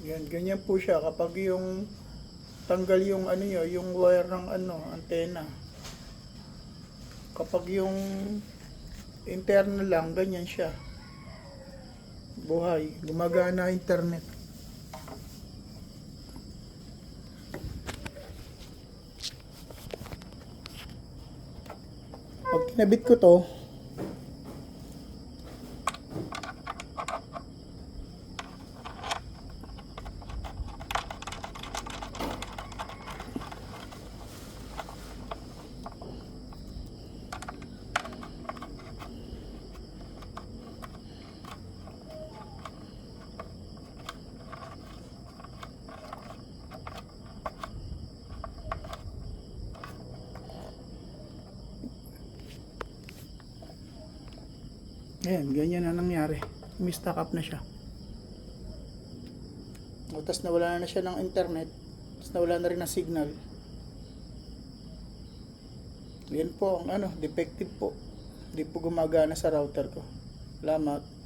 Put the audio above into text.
Yan, ganyan po siya kapag yung tanggal yung ano nyo, yung wire ng ano, antena. Kapag yung internal lang, ganyan siya. Buhay, gumagana internet. Pag kinabit ko to, ayan, ganyan na nangyari. Mistock up na siya. O, tas nawala na siya ng internet. Tas nawala na rin ng signal. Yan po ang ano, defective po. Hindi po gumagana sa router ko. Salamat.